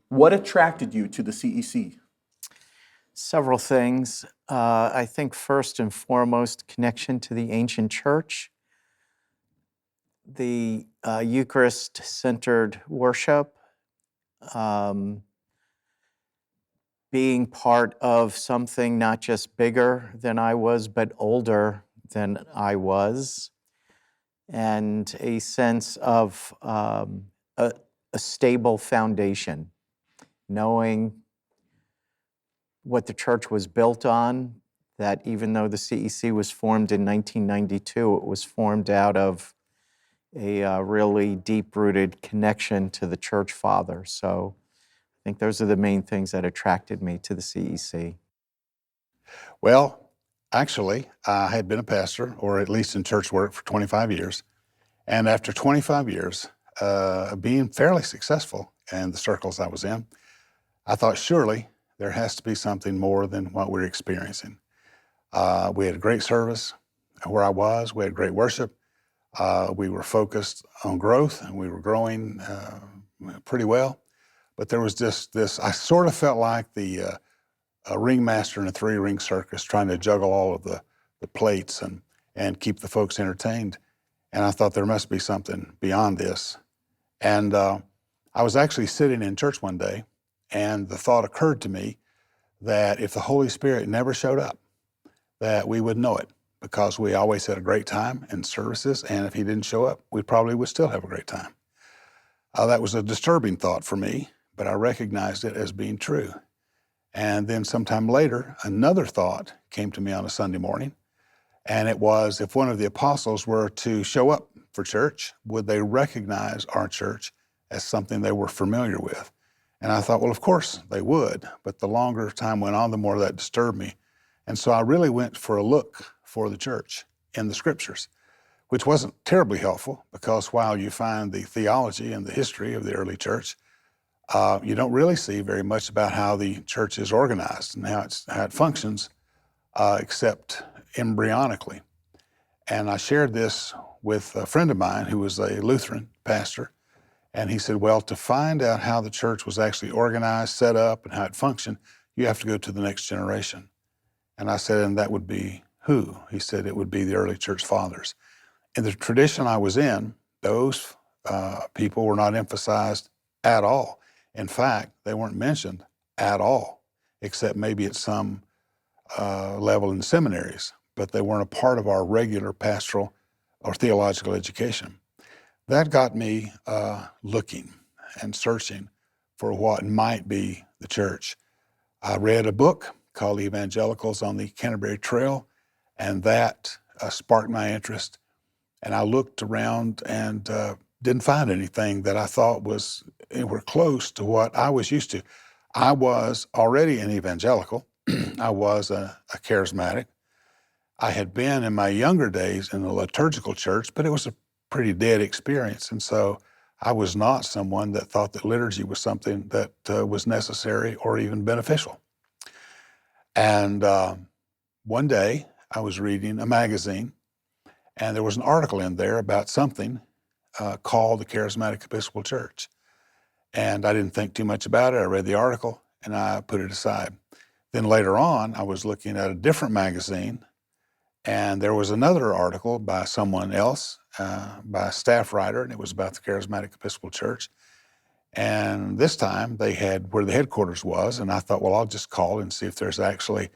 What attracted you to the CEC? Several things. I think first and foremost, connection to the ancient church, the Eucharist-centered worship, being part of something not just bigger than I was, but older than I was, and a sense of a stable foundation, knowing what the church was built on, that even though the CEC was formed in 1992, it was formed out of a really deep-rooted connection to the church father. So I think those are the main things that attracted me to the CEC. Well, actually, I had been a pastor, or at least in church work, for 25 years. And after 25 years, being fairly successful in the circles I was in, I thought surely there has to be something more than what we're experiencing. We had a great service where I was. We had great worship. We were focused on growth, and we were growing pretty well. But there was just this, I sort of felt like a ringmaster in a three-ring circus trying to juggle all of the plates and keep the folks entertained. And I thought there must be something beyond this. And I was actually sitting in church one day, and the thought occurred to me that if the Holy Spirit never showed up, that we would know it, because we always had a great time in services, and if he didn't show up, we probably would still have a great time. That was a disturbing thought for me, but I recognized it as being true. And then sometime later, another thought came to me on a Sunday morning, and it was, if one of the apostles were to show up for church, would they recognize our church as something they were familiar with? And I thought, well, of course they would, but the longer time went on, the more that disturbed me. And so I really went for a look for the church in the scriptures, which wasn't terribly helpful, because while you find the theology and the history of the early church, you don't really see very much about how the church is organized and how it functions, except embryonically. And I shared this with a friend of mine who was a Lutheran pastor, and he said, well, to find out how the church was actually organized, set up, and how it functioned, you have to go to the next generation. And I said, and that would be who? He said, it would be the early church fathers. In the tradition I was in, those people were not emphasized at all. In fact, they weren't mentioned at all, except maybe at some level in seminaries, but they weren't a part of our regular pastoral or theological education. That got me looking and searching for what might be the church. I read a book called Evangelicals on the Canterbury Trail, and that sparked my interest. And I looked around and didn't find anything that I thought was anywhere close to what I was used to. I was already an evangelical. I was a charismatic. I had been in my younger days in a liturgical church, but it was a pretty dead experience. And so I was not someone that thought that liturgy was something that was necessary or even beneficial. And one day I was reading a magazine, and there was an article in there about something called the Charismatic Episcopal Church. And I didn't think too much about it. I read the article and I put it aside. Then later on, I was looking at a different magazine, and there was another article by someone else, by a staff writer, and it was about the Charismatic Episcopal Church. And this time they had where the headquarters was, and I thought, well, I'll just call and see if there's actually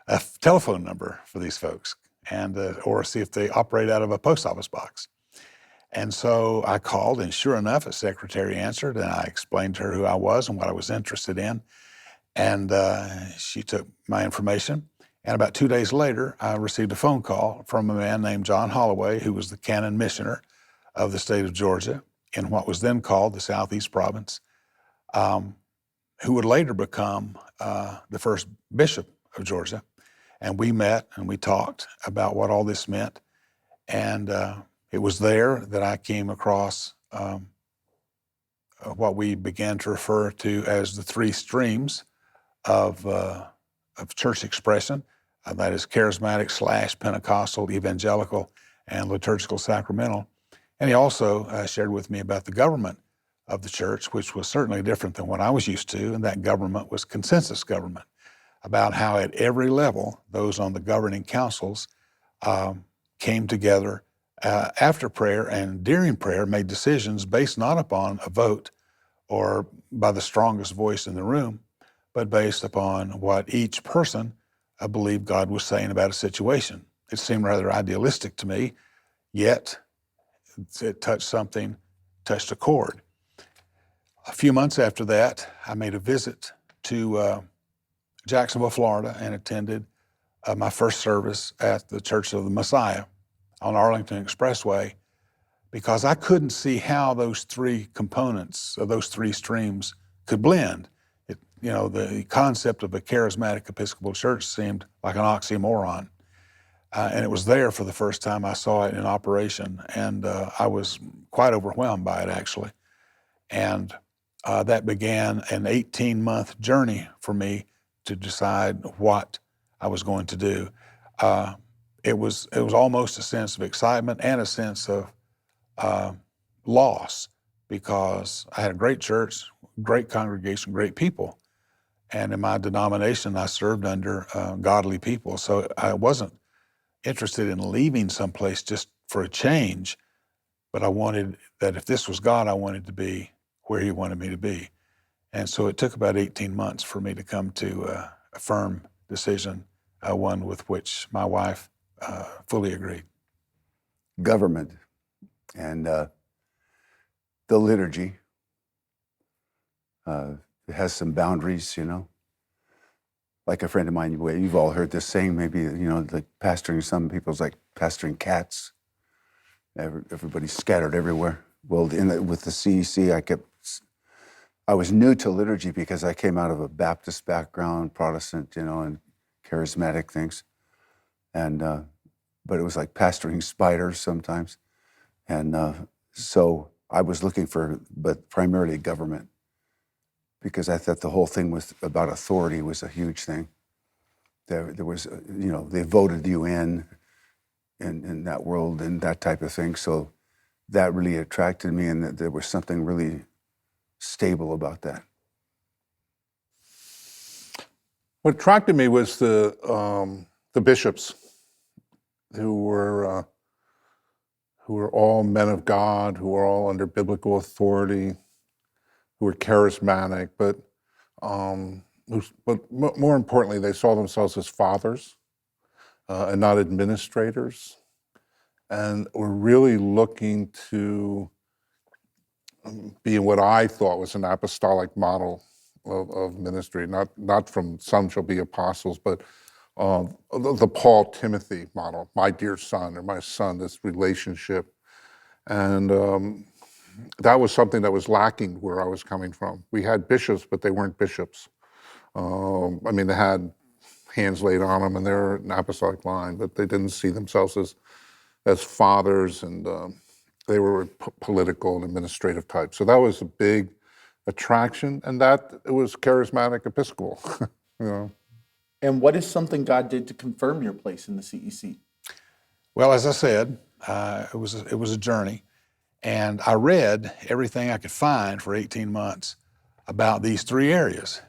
a telephone number for these folks, and or see if they operate out of a post office box. And so I called, and sure enough, a secretary answered, and I explained to her who I was and what I was interested in. And she took my information. And about 2 days later, I received a phone call from a man named John Holloway, who was the canon missioner of the state of Georgia in what was then called the Southeast Province, who would later become the first bishop of Georgia. And we met and we talked about what all this meant. And it was there that I came across what we began to refer to as the three streams of church expression. That is charismatic / Pentecostal, evangelical, and liturgical sacramental. And he also shared with me about the government of the church, which was certainly different than what I was used to, and that government was consensus government, about how at every level, those on the governing councils came together after prayer and during prayer, made decisions based not upon a vote or by the strongest voice in the room, but based upon what each person believed God was saying about a situation. It seemed rather idealistic to me, yet it touched a chord. A few months after that, I made a visit to Jacksonville, Florida, and attended my first service at the Church of the Messiah on Arlington Expressway, because I couldn't see how those three components of those three streams could blend. The concept of a charismatic Episcopal Church seemed like an oxymoron. And it was there for the first time I saw it in operation, and I was quite overwhelmed by it, actually. And that began an 18-month journey for me to decide what I was going to do. It was almost a sense of excitement and a sense of loss, because I had a great church, great congregation, great people. And in my denomination, I served under godly people. So I wasn't interested in leaving someplace just for a change, but I wanted that if this was God, I wanted to be where He wanted me to be. And so it took about 18 months for me to come to a firm decision, one with which my wife fully agreed. Government and the liturgy it has some boundaries, Like a friend of mine, you've all heard this saying, maybe, like pastoring some people's like pastoring cats. Everybody's scattered everywhere. Well, with the CEC, I was new to liturgy because I came out of a Baptist background, Protestant, and charismatic things. And, but it was like pastoring spiders sometimes. And so I was looking but primarily government, because I thought the whole thing about authority was a huge thing. There was, they voted you in that world and that type of thing. So that really attracted me, and that there was something really stable about that. What attracted me was the bishops, who were all men of God, who were all under biblical authority, who were charismatic, but more importantly, they saw themselves as fathers and not administrators, and were really looking to be what I thought was an apostolic model of ministry, not from some shall be apostles, but the Paul Timothy model, my dear son or my son, this relationship. And that was something that was lacking where I was coming from. We had bishops, but they weren't bishops. They had hands laid on them, and they're an apostolic line, but they didn't see themselves as fathers, and they were political and administrative types. So that was a big attraction, and that it was charismatic Episcopal. And what is something God did to confirm your place in the CEC? Well, as I said, it was a journey, and I read everything I could find for 18 months about these three areas: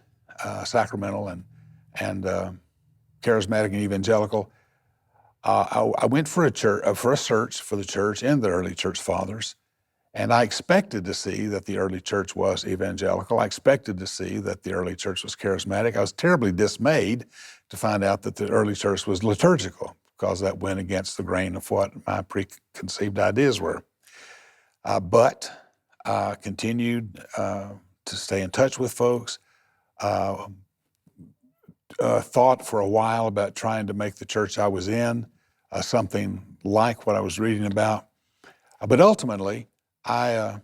sacramental and charismatic and evangelical. I went for a search for the church and the early church fathers, and I expected to see that the early church was evangelical. I expected to see that the early church was charismatic. I was terribly dismayed to find out that the early church was liturgical, because that went against the grain of what my preconceived ideas were. But I continued to stay in touch with folks, thought for a while about trying to make the church I was in something like what I was reading about. But ultimately, I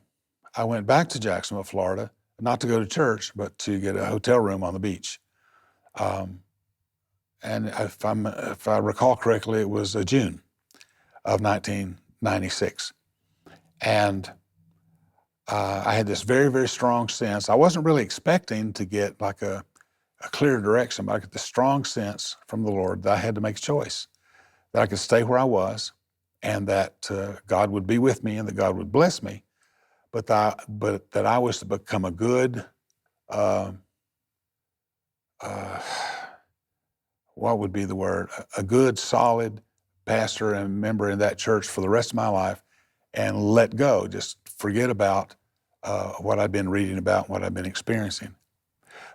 went back to Jacksonville, Florida, not to go to church, but to get a hotel room on the beach. And if I recall correctly, it was June of 1996. And I had this very, very strong sense. I wasn't really expecting to get like a clear direction, but I got this strong sense from the Lord that I had to make a choice, that I could stay where I was, and that God would be with me and that God would bless me, but that I was to become a good, what would be the word? A good, solid pastor and member in that church for the rest of my life, and let go, just forget about what I've been reading about, what I've been experiencing.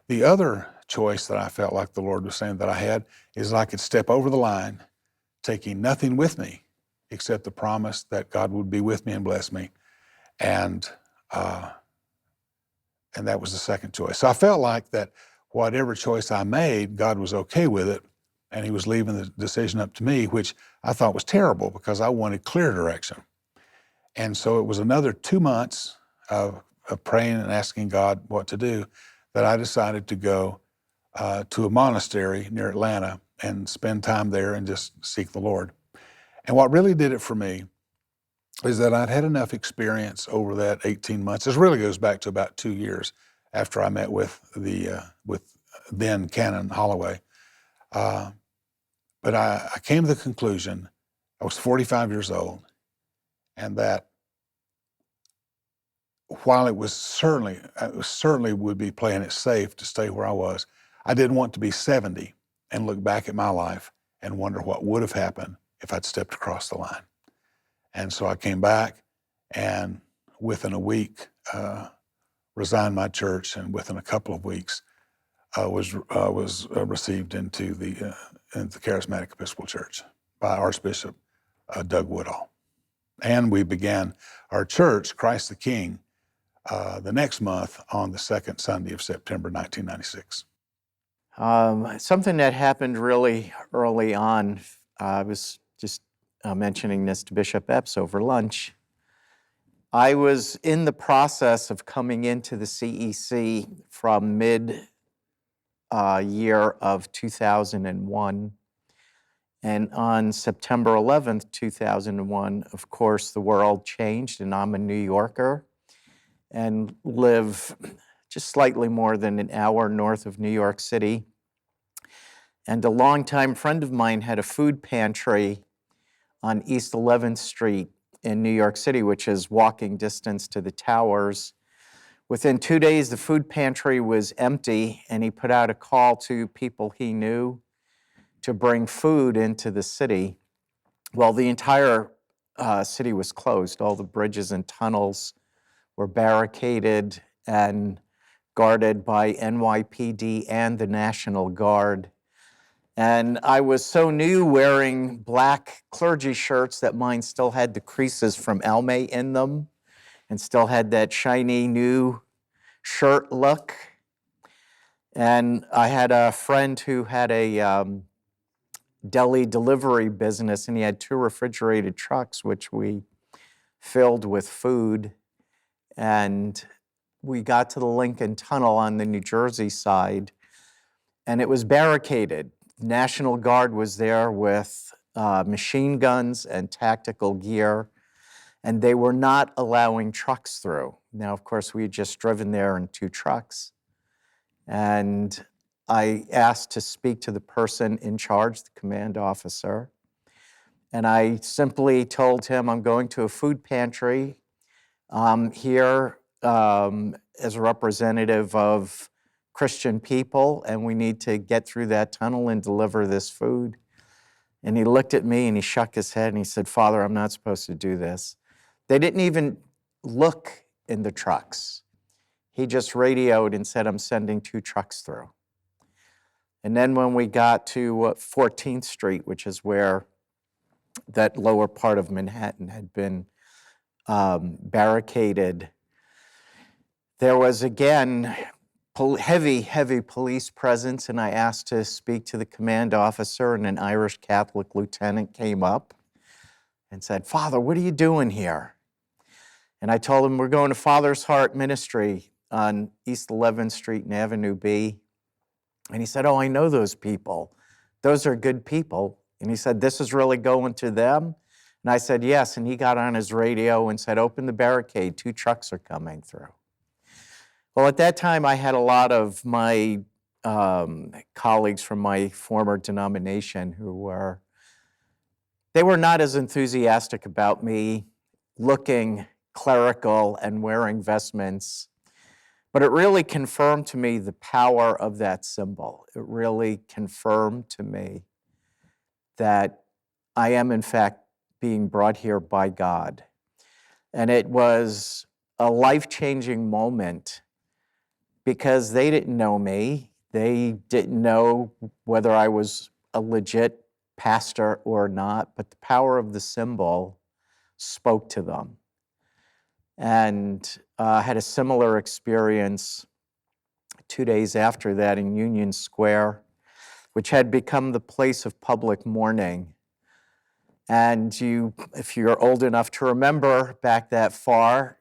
The other choice that I felt like the Lord was saying that I had is I could step over the line, taking nothing with me except the promise that God would be with me and bless me, and that was the second choice. So I felt like that whatever choice I made, God was okay with it, and He was leaving the decision up to me, which I thought was terrible because I wanted clear direction. And so it was another 2 months of praying and asking God what to do that I decided to go to a monastery near Atlanta and spend time there and just seek the Lord. And what really did it for me is that I'd had enough experience over that 18 months. This really goes back to about 2 years after I met with then Canon Holloway. But I came to the conclusion, I was 45 years old, and that while it certainly would be playing it safe to stay where I was, I didn't want to be 70 and look back at my life and wonder what would have happened if I'd stepped across the line. And so I came back, and within a week, resigned my church, and within a couple of weeks, was received into the Charismatic Episcopal Church by Archbishop Doug Woodall. And we began our church, Christ the King, the next month on the second Sunday of September, 1996. Something that happened really early on, I was just mentioning this to Bishop Epps over lunch. I was in the process of coming into the CEC from mid-year of 2001. And on September 11th, 2001, of course, the world changed, and I'm a New Yorker and live just slightly more than an hour north of New York City. And a longtime friend of mine had a food pantry on East 11th Street in New York City, which is walking distance to the towers. Within 2 days, the food pantry was empty, and he put out a call to people he knew to bring food into the city. Well, the entire city was closed. All the bridges and tunnels were barricaded and guarded by NYPD and the National Guard. And I was so new, wearing black clergy shirts, that mine still had the creases from Elme in them and still had that shiny new shirt look. And I had a friend who had a deli delivery business, and he had 2 refrigerated trucks, which we filled with food. And we got to the Lincoln Tunnel on the New Jersey side, and it was barricaded. National Guard was there with machine guns and tactical gear, and they were not allowing trucks through. Now, of course, we had just driven there in 2 trucks, and I asked to speak to the person in charge, the command officer, and I simply told him, I'm going to a food pantry here as a representative of Christian people, and we need to get through that tunnel and deliver this food. And he looked at me and he shook his head and he said, Father, I'm not supposed to do this. They didn't even look in the trucks. He just radioed and said, I'm sending 2 trucks through. And then when we got to 14th Street, which is where that lower part of Manhattan had been barricaded, there was again heavy police presence, and I asked to speak to the command officer, and an Irish Catholic lieutenant came up and said, Father, what are you doing here? And I told him, we're going to Father's Heart Ministry on East 11th Street and Avenue B. And he said, oh, I know those people. Those are good people. And he said, this is really going to them? And I said, yes. And he got on his radio and said, open the barricade, 2 trucks are coming through. Well, at that time, I had a lot of my colleagues from my former denomination who were not as enthusiastic about me looking clerical and wearing vestments. But it really confirmed to me the power of that symbol. It really confirmed to me that I am, in fact, being brought here by God. And it was a life-changing moment because they didn't know me. They didn't know whether I was a legit pastor or not, but the power of the symbol spoke to them. And I had a similar experience 2 days after that in Union Square, which had become the place of public mourning. And you, if you're old enough to remember back that far,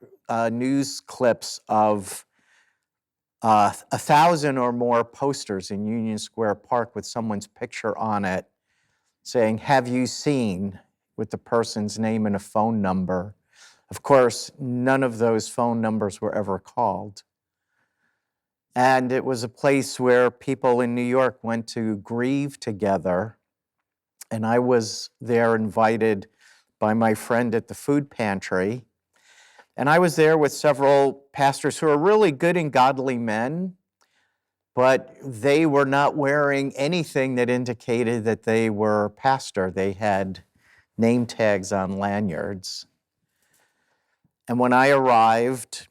news clips of 1,000 or more posters in Union Square Park with someone's picture on it saying, "Have you seen?" with the person's name and a phone number. Of course, none of those phone numbers were ever called. And it was a place where people in New York went to grieve together. And I was there invited by my friend at the food pantry. And I was there with several pastors who are really good and godly men, but they were not wearing anything that indicated that they were pastor. They had name tags on lanyards. And when I arrived,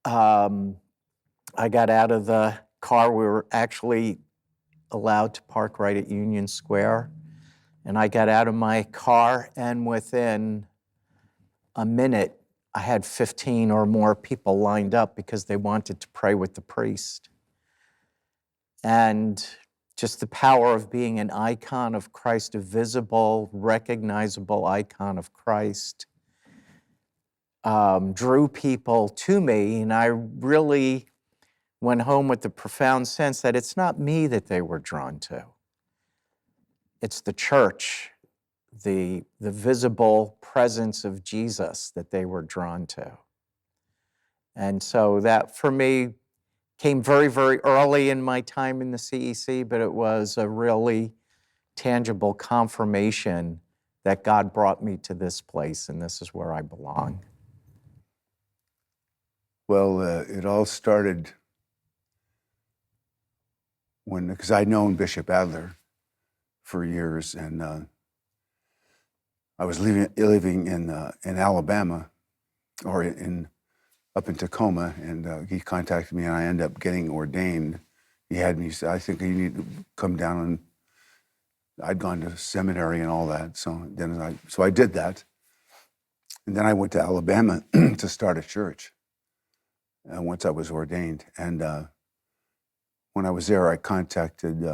I got out of the car. We were actually allowed to park right at Union Square. And I got out of my car, and within a minute, I had 15 or more people lined up because they wanted to pray with the priest. And just the power of being an icon of Christ, a visible, recognizable icon of Christ, drew people to me. And I really went home with the profound sense that it's not me that they were drawn to. It's the church, the visible presence of Jesus that they were drawn to. And so that, for me, came very, very early in my time in the CEC, but it was a really tangible confirmation that God brought me to this place, and this is where I belong. Well, it all started because I'd known Bishop Adler for years, and I was living in Alabama, or up in Tacoma, and he contacted me, and I ended up getting ordained. He had me say, "I think you need to come down," and I'd gone to seminary and all that, so I did that, and then I went to Alabama to start a church. Once I was ordained, and when I was there, I contacted.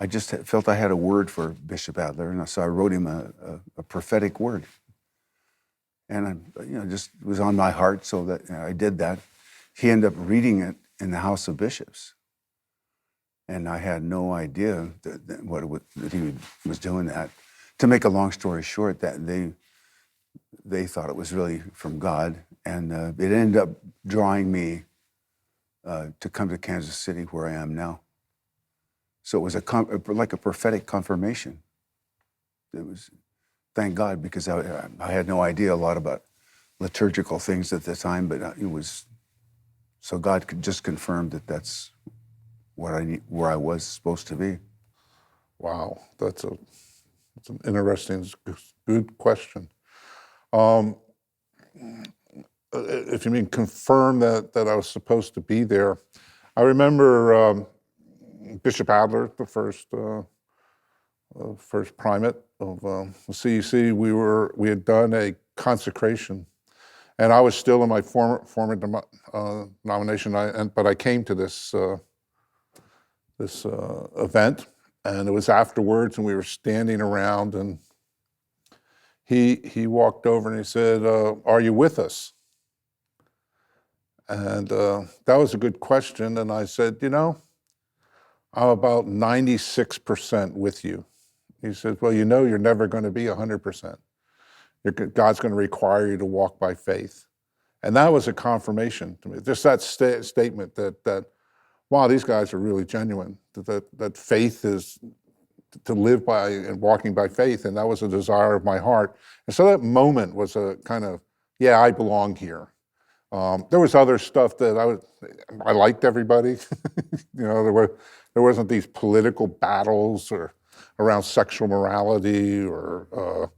I just felt I had a word for Bishop Adler, and so I wrote him a prophetic word. And just was on my heart, so that I did that. He ended up reading it in the House of Bishops, and I had no idea that he was doing that. To make a long story short, that they thought it was really from God, and it ended up drawing me to come to Kansas City, where I am now. So it was like a prophetic confirmation. It was, thank God, because I had no idea a lot about liturgical things at the time, but it was, so God could just confirm that that's where I was supposed to be. Wow, that's an interesting, good question. If you mean confirm that I was supposed to be there, I remember Bishop Adler, the first primate of the CEC. We had done a consecration, and I was still in my former nomination. But I came to this event, and it was afterwards, and we were standing around, and he walked over and he said, "Are you with us?" And that was a good question. And I said, I'm about 96% with you. He said, well, you're never going to be 100%. God's going to require you to walk by faith. And that was a confirmation to me. Just that statement that, wow, these guys are really genuine, that faith is to live by and walking by faith. And that was a desire of my heart. And so that moment was a kind of, yeah, I belong here. There was other stuff that I liked everybody. There wasn't these political battles or around sexual morality or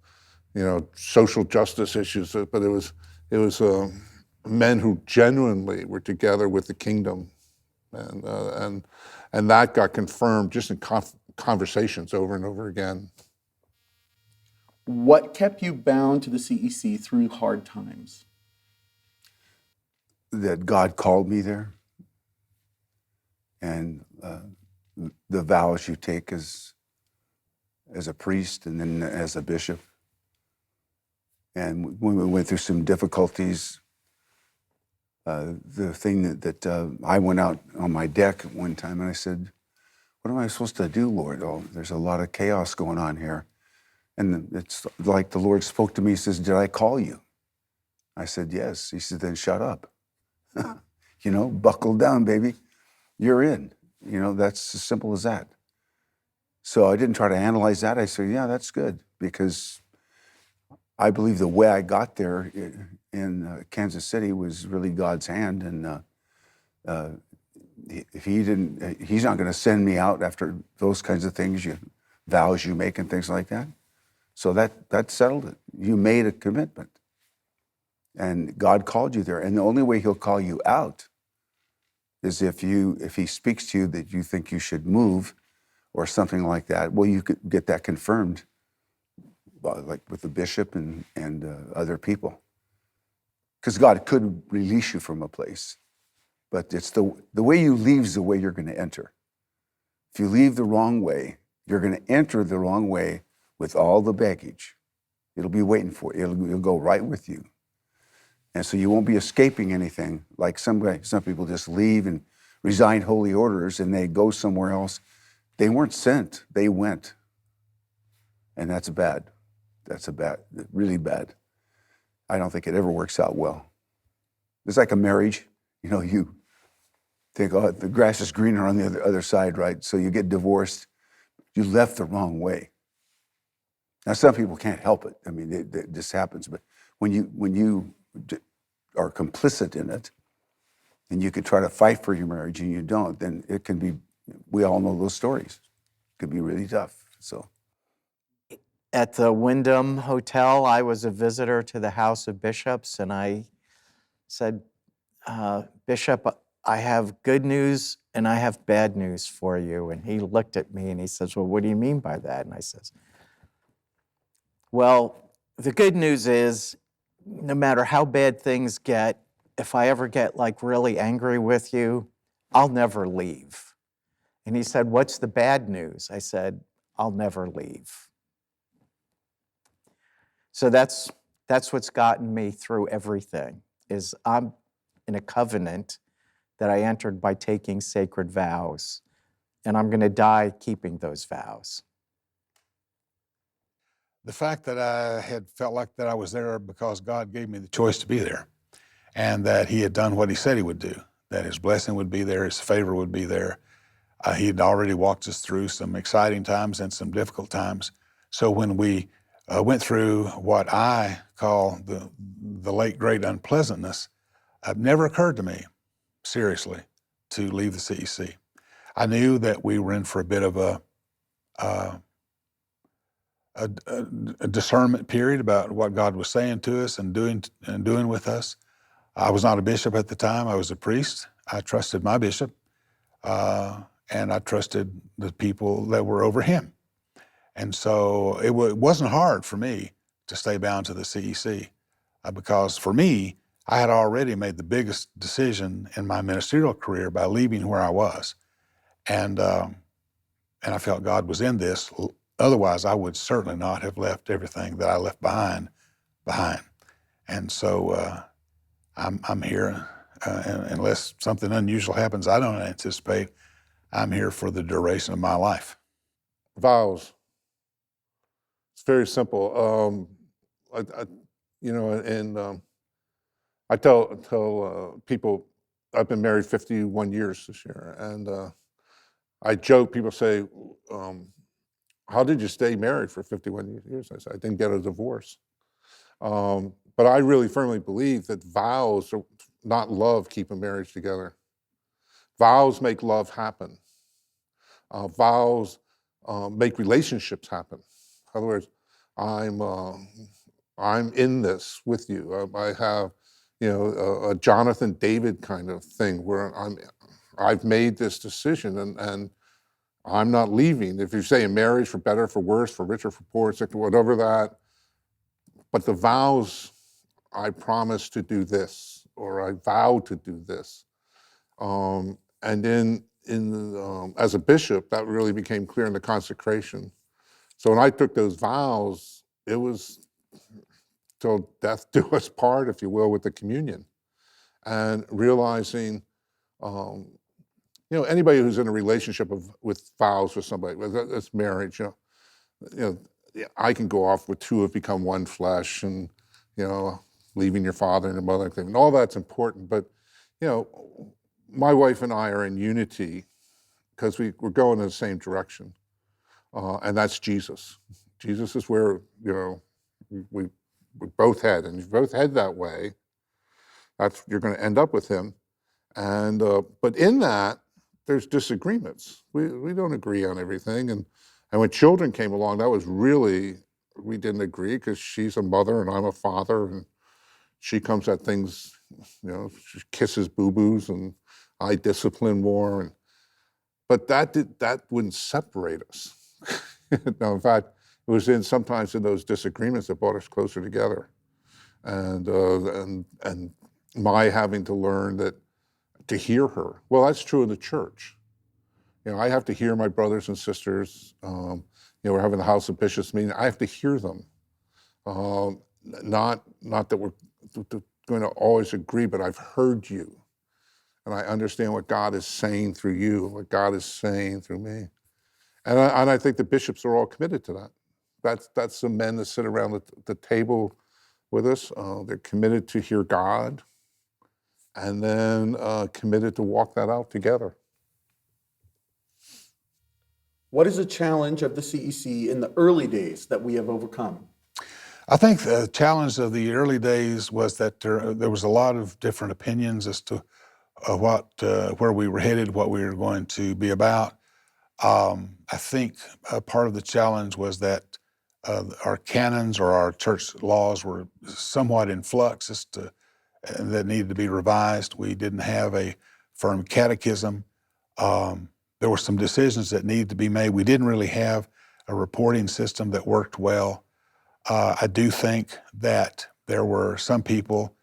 social justice issues, but it was men who genuinely were together with the kingdom, and that got confirmed just in conversations over and over again. What kept you bound to the CEC through hard times? That God called me there, and the vows you take as a priest and then as a bishop. And when we went through some difficulties, the thing that I went out on my deck one time and I said, what am I supposed to do, Lord? Oh, there's a lot of chaos going on here. And it's like the Lord spoke to me, he says, did I call you? I said, yes. He said, then shut up. Buckle down, baby. You're in. That's as simple as that. So I didn't try to analyze that. I said, yeah, that's good, because I believe the way I got there in Kansas City was really God's hand, and if He's not going to send me out after those kinds of things, vows you make and things like that. So that settled it. You made a commitment, and God called you there. And the only way He'll call you out is if He speaks to you that you think you should move or something like that. Well, you could get that confirmed, like with the bishop and other people, because God could release you from a place, but it's the way you leave is the way you're going to enter. If you leave the wrong way, you're going to enter the wrong way with all the baggage. It'll be waiting for you. It'll go right with you, and so you won't be escaping anything. Like some people just leave and resign holy orders and they go somewhere else. They weren't sent; they went, and that's bad. That's really bad. I don't think it ever works out well. It's like a marriage. You think, oh, the grass is greener on the other side, right? So you get divorced. You left the wrong way. Now, some people can't help it. I mean, it just happens. But when you are complicit in it, and you could try to fight for your marriage and you don't, then it can be, we all know those stories. It could be really tough, so. At the Wyndham Hotel, I was a visitor to the House of Bishops, and I said, Bishop, I have good news and I have bad news for you. And he looked at me and he says, well, what do you mean by that? And I says, well, the good news is no matter how bad things get, if I ever get like really angry with you, I'll never leave. And he said, what's the bad news? I said, I'll never leave. So that's what's gotten me through everything, is I'm in a covenant that I entered by taking sacred vows, and I'm going to die keeping those vows. The fact that I had felt like that I was there because God gave me the choice to be there, and that He had done what He said He would do, that His blessing would be there, His favor would be there. He had already walked us through some exciting times and some difficult times. So when we went through what I call the late great unpleasantness, it never occurred to me, seriously, to leave the CEC. I knew that we were in for a bit of a discernment period about what God was saying to us and doing with us. I was not a bishop at the time. I was a priest. I trusted my bishop, and I trusted the people that were over him. And so it wasn't hard for me to stay bound to the CEC, because for me, I had already made the biggest decision in my ministerial career by leaving where I was. And I felt God was in this. Otherwise, I would certainly not have left everything that I left behind. And so I'm here, and unless something unusual happens I don't anticipate, I'm here for the duration of my life. Vows. It's very simple. I tell people I've been married 51 years this year, and I joke. People say, "How did you stay married for 51 years?" I say, "I didn't get a divorce." But I really firmly believe that vows, are not love, keep a marriage together. Vows make love happen. Vows make relationships happen. In other words, I'm in this with you. I have, a Jonathan David kind of thing where I've made this decision and I'm not leaving. If you say in marriage, for better, for worse, for richer, for poor, whatever that, but the vows, I promise to do this, or I vow to do this. And then as a bishop, that really became clear in the consecration. So when I took those vows, it was till death do us part, if you will, with the communion. And realizing, anybody who's in a relationship with vows with somebody, that's marriage, I can go off with two have become one flesh, and leaving your father and your mother, and all that's important. But my wife and I are in unity because we're going in the same direction, and that's Jesus. Jesus is where we both head, and if you both head that way, you're going to end up with him. And but in that, there's disagreements. We don't agree on everything, and when children came along, that was really, we didn't agree because she's a mother and I'm a father, and she comes at things, she kisses boo-boos and I discipline more, but that wouldn't separate us. No, in fact, it was sometimes in those disagreements that brought us closer together, and my having to learn to hear her. Well, that's true in the church. I have to hear my brothers and sisters. We're having the House of Bishops meeting. I have to hear them. Not that we're going to always agree, but I've heard you, and I understand what God is saying through you, what God is saying through me, and I think the bishops are all committed to that. That's the men that sit around the table with us. They're committed to hear God, and then committed to walk that out together. What is a challenge of the CEC in the early days that we have overcome? I think the challenge of the early days was that there was a lot of different opinions as to where we were headed, what we were going to be about. I think part of the challenge was that our canons or our church laws were somewhat in flux and that needed to be revised. We didn't have a firm catechism. There were some decisions that needed to be made. We didn't really have a reporting system that worked well. I do think that there were some people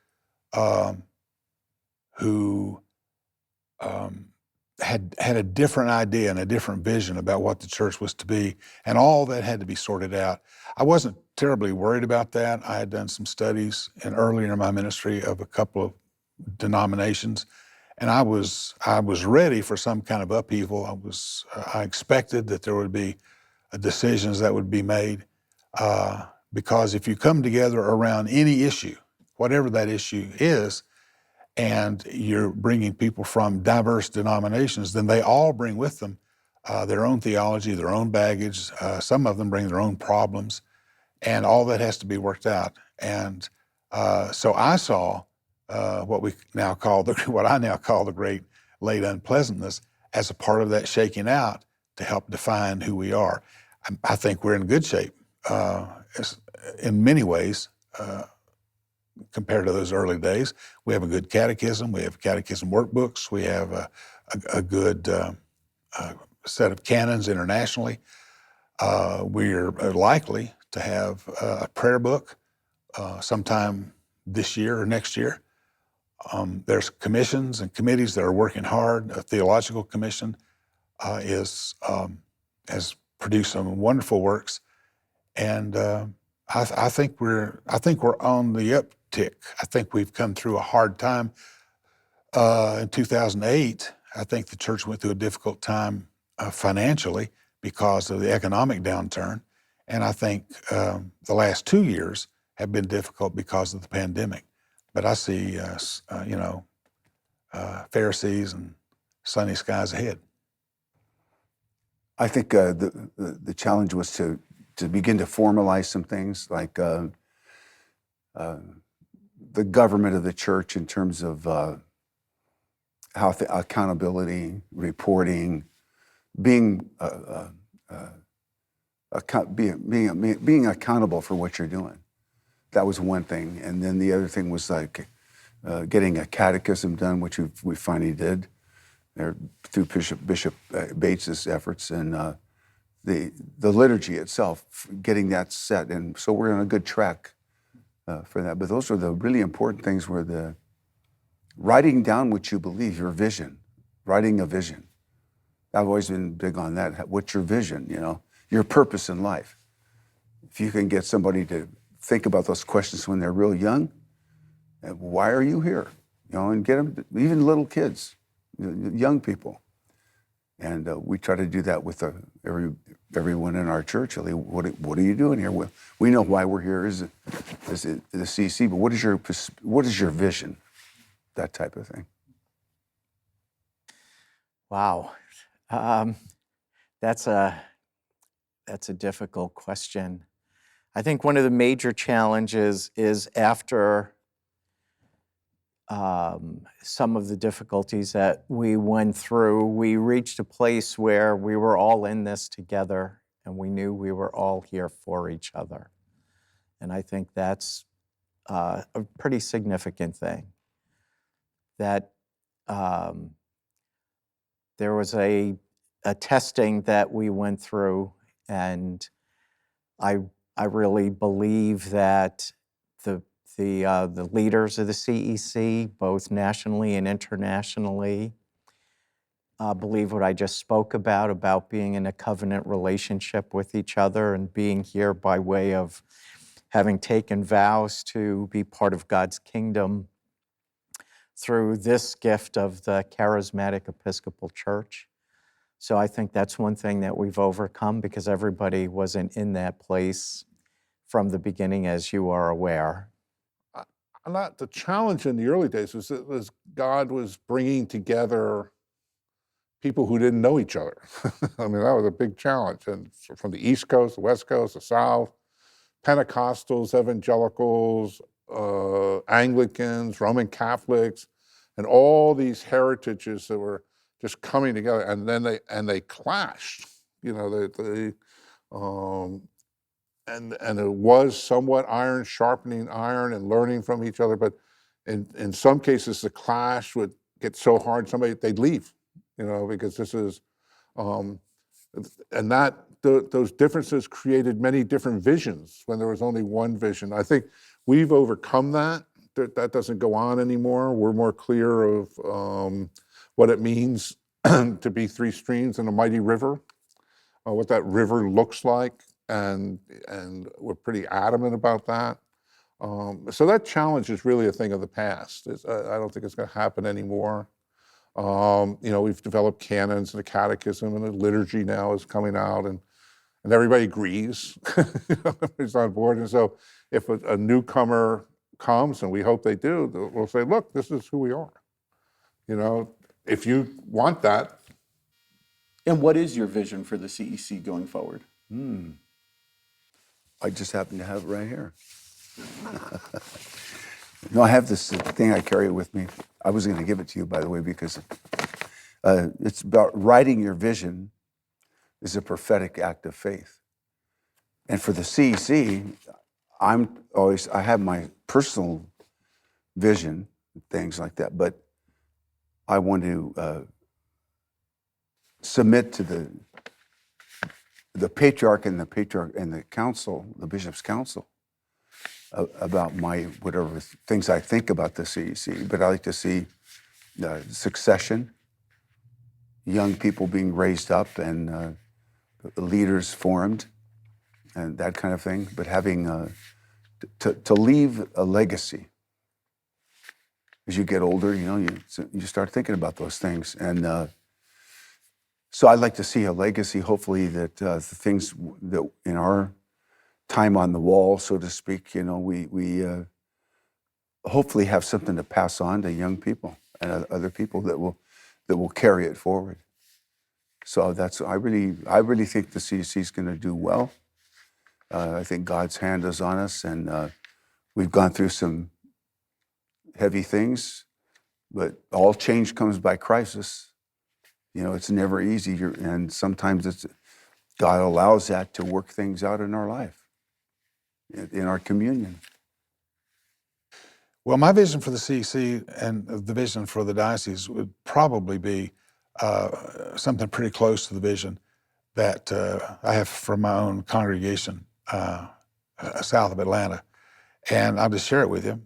who had a different idea and a different vision about what the church was to be, and all that had to be sorted out. I wasn't terribly worried about that. I had done some studies earlier in my ministry of a couple of denominations, and I was ready for some kind of upheaval. I expected that there would be decisions that would be made, because if you come together around any issue, whatever that issue is, and you're bringing people from diverse denominations, then they all bring with them their own theology, their own baggage. Some of them bring their own problems, and all that has to be worked out. And so I saw what I now call the great late unpleasantness as a part of that shaking out to help define who we are. I think we're in good shape in many ways. Compared to those early days, we have a good catechism. We have catechism workbooks. We have a good set of canons internationally. We're likely to have a prayer book sometime this year or next year. There's commissions and committees that are working hard. A theological commission has produced some wonderful works, and I think we're on the uptick. I think we've come through a hard time. In 2008, I think the church went through a difficult time financially because of the economic downturn, and I think the last 2 years have been difficult because of the pandemic. But I see, Pharisees and sunny skies ahead. I think the challenge was to begin to formalize some things like the government of the church in terms of how accountability, reporting, being being accountable for what you're doing. That was one thing, and then the other thing was like getting a catechism done, which we finally did through Bishop Bates's efforts, and the liturgy itself, getting that set, and so we're on a good track for that. But those are the really important things: were the writing down what you believe, your vision, writing a vision. I've always been big on that. What's your vision? You know, your purpose in life. If you can get somebody to think about those questions when they're real young, why are you here? You know, and get them, even little kids, young people. And we try to do that with everyone in our church. What are you doing here? Well, we know why we're here is the CC, but what is your vision? That type of thing. Wow. That's a difficult question. I think one of the major challenges is after some of the difficulties that we went through, we reached a place where we were all in this together and we knew we were all here for each other. And I think that's a pretty significant thing. That there was a testing that we went through, and I really believe that the leaders of the CEC, both nationally and internationally, believe what I just spoke about being in a covenant relationship with each other and being here by way of having taken vows to be part of God's kingdom through this gift of the Charismatic Episcopal Church. So I think that's one thing that we've overcome, because everybody wasn't in that place from the beginning, as you are aware. The challenge in the early days was God was bringing together people who didn't know each other. I mean, that was a big challenge. And from the East Coast, the West Coast, the South, Pentecostals, evangelicals, Anglicans, Roman Catholics, and all these heritages that were just coming together, and then they clashed. You know, and it was somewhat iron sharpening iron and learning from each other. But in some cases, the clash would get so hard, they'd leave. You know, because this is, and those differences created many different visions when there was only one vision. I think we've overcome that. That doesn't go on anymore. We're more clear of what it means to be three streams in a mighty river, what that river looks like, and we're pretty adamant about that. So that challenge is really a thing of the past. I don't think it's going to happen anymore. You know, we've developed canons and a catechism, and a liturgy now is coming out, and everybody agrees. Everybody's on board. And so if a newcomer comes, and we hope they do, we'll say, look, this is who we are. You know, if you want that. And what is your vision for the CEC going forward? I just happen to have it right here. No, I have this thing I carry with me. I was going to give it to you, by the way, because it's about writing your vision is a prophetic act of faith. And for the CEC, I have my personal vision, things like that, but I want to submit to the patriarch and the council, the bishop's council, about my whatever things I think about the CEC. But I like to see succession, young people being raised up, and leaders formed, and that kind of thing. But having to leave a legacy. As you get older, you know, you start thinking about those things, and so I'd like to see a legacy. Hopefully, that the things that in our time on the wall, so to speak, you know, we hopefully have something to pass on to young people and other people that will carry it forward. So I really think the CEC is going to do well. I think God's hand is on us, and we've gone through some heavy things, but all change comes by crisis. You know, it's never easy, and sometimes God allows that to work things out in our life, in our communion. Well, my vision for the CEC and the vision for the diocese would probably be something pretty close to the vision that I have from my own congregation south of Atlanta. And I'll just share it with you.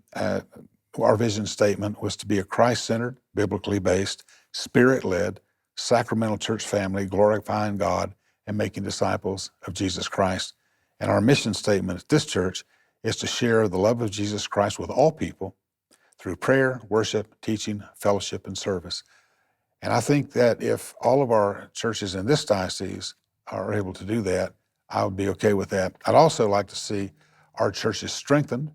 Our vision statement was to be a Christ-centered, biblically based, spirit-led, sacramental church family, glorifying God and making disciples of Jesus Christ. And our mission statement at this church is to share the love of Jesus Christ with all people through prayer, worship, teaching, fellowship, and service. And I think that if all of our churches in this diocese are able to do that, I would be okay with that. I'd also like to see our churches strengthened.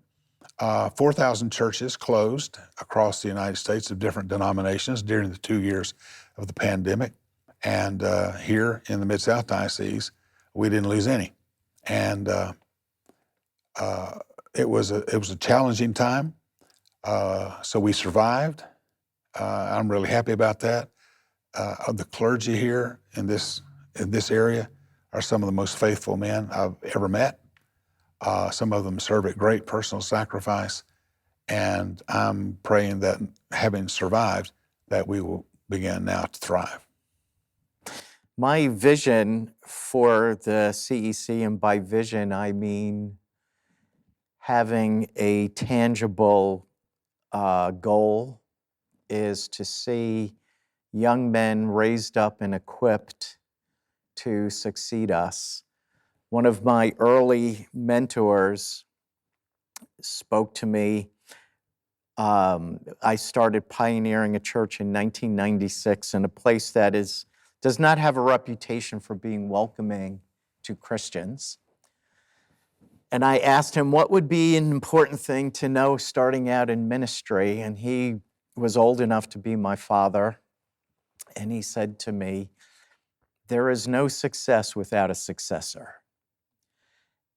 4,000 churches closed across the United States of different denominations during the 2 years of the pandemic. And here in the Mid-South Diocese, we didn't lose any. And it was a challenging time. So we survived. I'm really happy about that. The clergy here in this area are some of the most faithful men I've ever met. Some of them serve at great personal sacrifice, and I'm praying that having survived, that we will begin now to thrive. My vision for the CEC, and by vision I mean having a tangible goal, is to see young men raised up and equipped to succeed us. One of my early mentors spoke to me. I started pioneering a church in 1996 in a place that does not have a reputation for being welcoming to Christians. And I asked him what would be an important thing to know starting out in ministry, and he was old enough to be my father, and he said to me, "There is no success without a successor."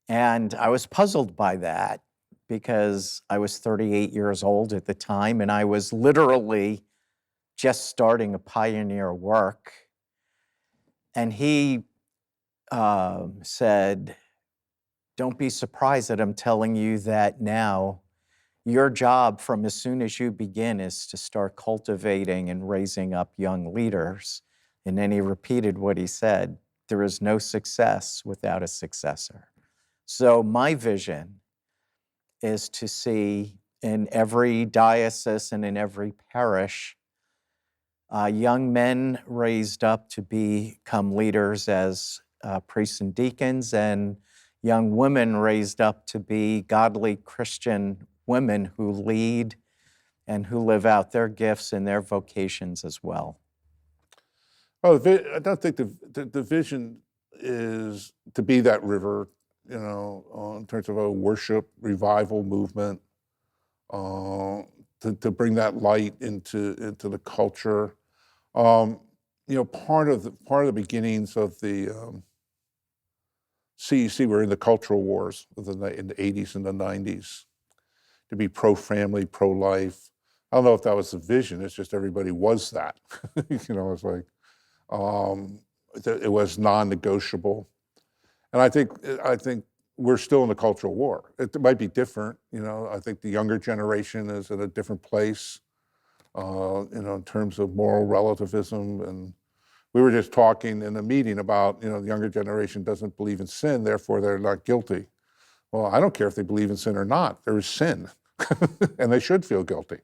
And I was puzzled by that because I was 38 years old at the time, and I was literally just starting a pioneer work. And he said, "Don't be surprised that I'm telling you that now. Your job from as soon as you begin is to start cultivating and raising up young leaders." And then he repeated what he said, "There is no success without a successor." So my vision is to see in every diocese and in every parish young men raised up to become leaders as priests and deacons, and young women raised up to be godly Christian women who lead and who live out their gifts and their vocations as well. Well, I don't think the vision is to be that river, in terms of a worship revival movement, to bring that light into the culture. Part of the beginnings of the CEC were in the cultural wars in the 80s and the 90s, to be pro-family, pro-life. I don't know if that was the vision. It's just everybody was that. It's like it was non-negotiable. And I think we're still in the cultural war. It might be different. I think the younger generation is in a different place, in terms of moral relativism. And we were just talking in a meeting about, the younger generation doesn't believe in sin, therefore they're not guilty. Well, I don't care if they believe in sin or not. There is sin, and they should feel guilty.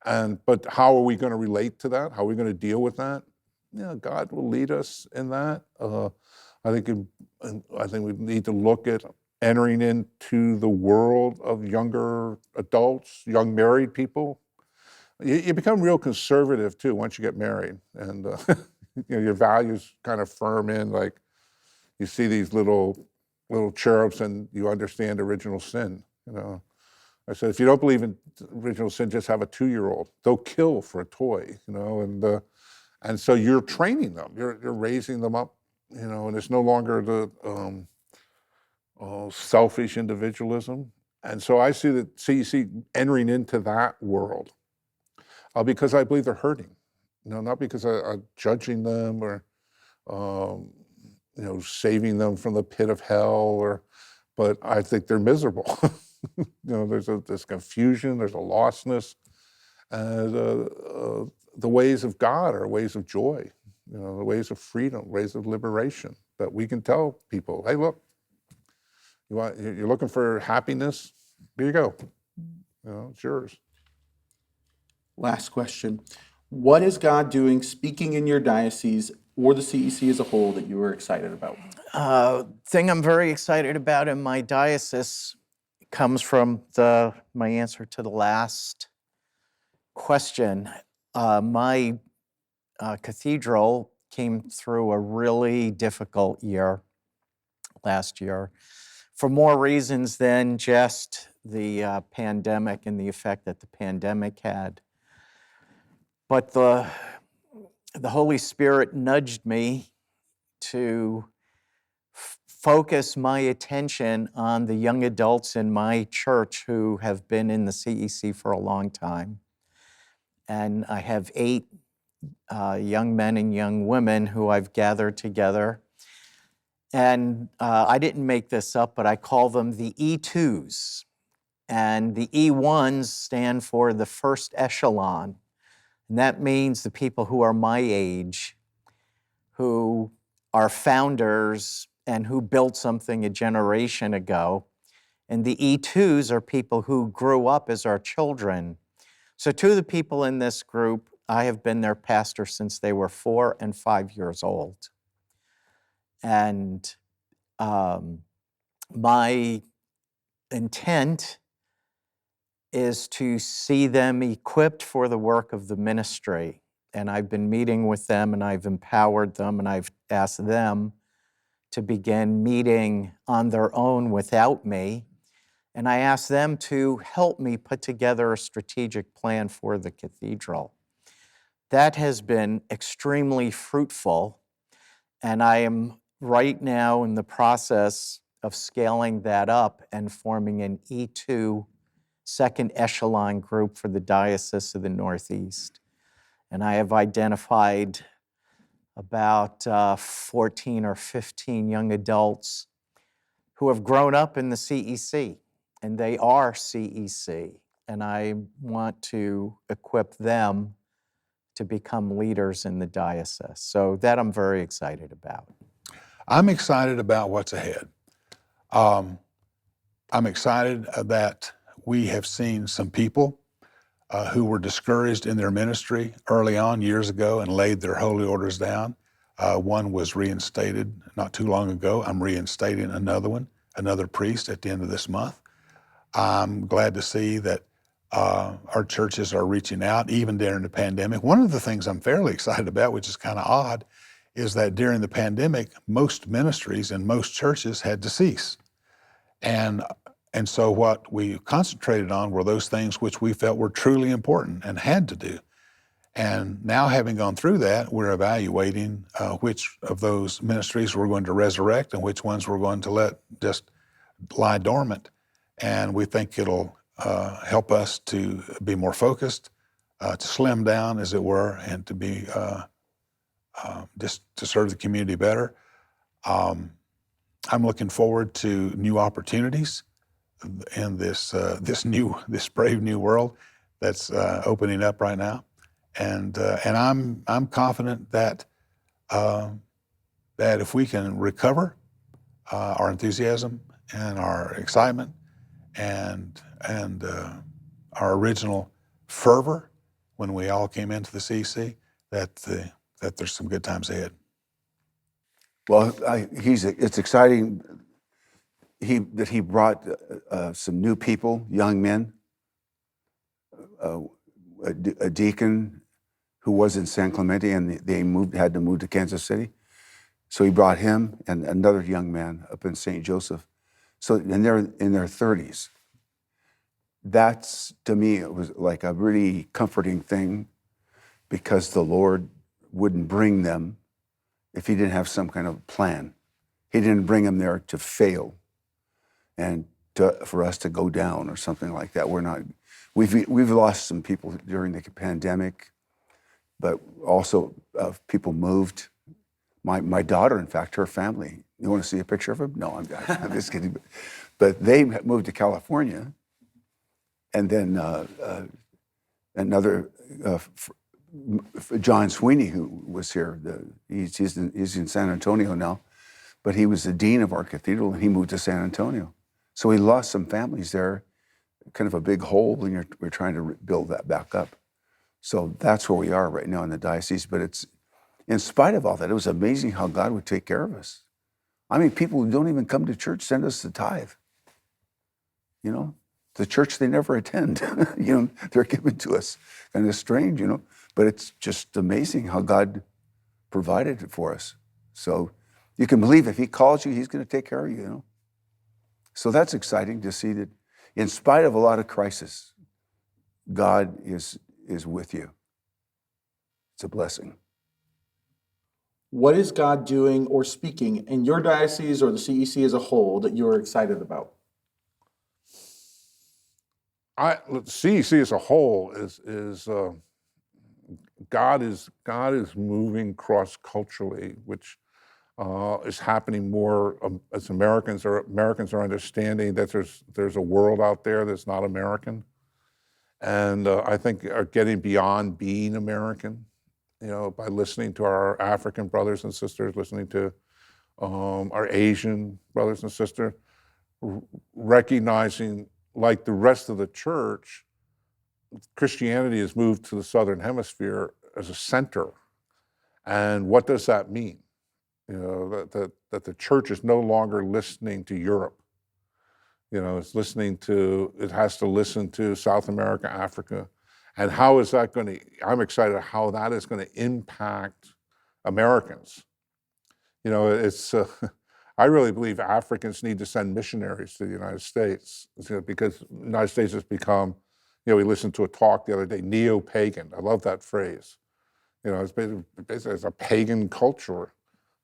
But how are we going to relate to that? How are we going to deal with that? God will lead us in that. I think we need to look at entering into the world of younger adults, young married people. You become real conservative too once you get married, and your values kind of firm in. Like you see these little cherubs, and you understand original sin. I said, if you don't believe in original sin, just have a 2-year-old. They'll kill for a toy, and so you're training them. You're raising them up, and it's no longer the selfish individualism. And so I see that CEC entering into that world because I believe they're hurting. Not because I'm judging them or saving them from the pit of hell, but I think they're miserable. There's this confusion, there's a lostness, and the ways of God are ways of joy, the ways of freedom, ways of liberation. That we can tell people, hey, look, you're looking for happiness? Here you go. It's yours. Last question. What is God doing, speaking in your diocese or the CEC as a whole, that you were excited about? Thing I'm very excited about in my diocese comes from my answer to the last question. My cathedral came through a really difficult year last year for more reasons than just the pandemic and the effect that the pandemic had. But the Holy Spirit nudged me to focus my attention on the young adults in my church who have been in the CEC for a long time. And I have 8 young men and young women who I've gathered together. And I didn't make this up, but I call them the E2s. And the E1s stand for the first echelon. And that means the people who are my age, who are founders and who built something a generation ago. And the E2s are people who grew up as our children. So 2 of the people in this group, I have been their pastor since they were 4 and 5 years old. And my intent is to see them equipped for the work of the ministry. And I've been meeting with them, and I've empowered them, and I've asked them to begin meeting on their own without me. And I asked them to help me put together a strategic plan for the cathedral. That has been extremely fruitful, and I am right now in the process of scaling that up and forming an E2 second echelon group for the Diocese of the Northeast. And I have identified about 14 or 15 young adults who have grown up in the CEC, and they are CEC. And I want to equip them to become leaders in the diocese. So that I'm very excited about. I'm excited about what's ahead. I'm excited that we have seen some people who were discouraged in their ministry early on years ago and laid their holy orders down. One was reinstated not too long ago. I'm reinstating another priest at the end of this month. I'm glad to see that our churches are reaching out even during the pandemic. One of the things I'm fairly excited about, which is kind of odd, is that during the pandemic, most ministries and most churches had to cease. And so what we concentrated on were those things which we felt were truly important and had to do. And now, having gone through that, we're evaluating which of those ministries we're going to resurrect and which ones we're going to let just lie dormant. And we think it'll help us to be more focused, to slim down, as it were, and to be just to serve the community better. I'm looking forward to new opportunities in this brave new world that's opening up right now, and I'm confident that if we can recover our enthusiasm and our excitement and our original fervor when we all came into the CC, that there's some good times ahead. Well, it's exciting that he brought some new people, young men, a deacon who was in San Clemente, and they had to move to Kansas City. So he brought him and another young man up in St. Joseph. So, and they're in their 30s. That's, to me, it was like a really comforting thing, because the Lord wouldn't bring them if he didn't have some kind of plan. He didn't bring them there to fail. And for us to go down or something like that. We're not. We've lost some people during the pandemic, but also people moved. My daughter, in fact, her family. You want to see a picture of her? No, I'm just kidding. But they moved to California, and then another John Sweeney, who was here. He's in San Antonio now, but he was the dean of our cathedral, and he moved to San Antonio. So we lost some families there, kind of a big hole, and we're trying to build that back up. So that's where we are right now in the diocese. But it's, in spite of all that, it was amazing how God would take care of us. I mean, people who don't even come to church send us the tithe. You know, the church they never attend. You know, they're given to us. Kind of strange, you know, but it's just amazing how God provided it for us. So you can believe if He calls you, He's going to take care of you, you know. So that's exciting to see that in spite of a lot of crisis, God is with you. It's a blessing. What is God doing or speaking in your diocese or the CEC as a whole that you are excited about? CEC as a whole is God is moving cross-culturally, which is happening more as Americans are understanding that there's a world out there that's not American, and I think are getting beyond being American, you know, by listening to our African brothers and sisters, listening to our Asian brothers and sisters, recognizing, like the rest of the church, Christianity has moved to the Southern Hemisphere as a center. And what does that mean? You know, that the church is no longer listening to Europe. You know, it has to listen to South America, Africa. And how is that going to, I'm excited how that is going to impact Americans. You know, I really believe Africans need to send missionaries to the United States, because the United States has become, you know, we listened to a talk the other day, neo-pagan. I love that phrase. You know, it's basically it's a pagan culture,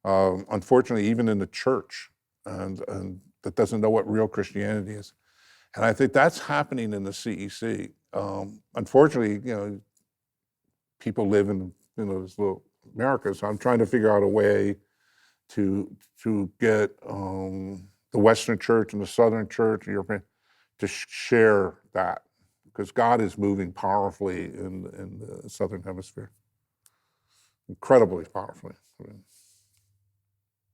unfortunately, even in the church, and that doesn't know what real Christianity is. And I think that's happening in the CEC. Unfortunately, you know, people live in, you know, this little America, so I'm trying to figure out a way to get the Western Church and the Southern Church and European to share that, because God is moving powerfully in the Southern Hemisphere, incredibly powerfully.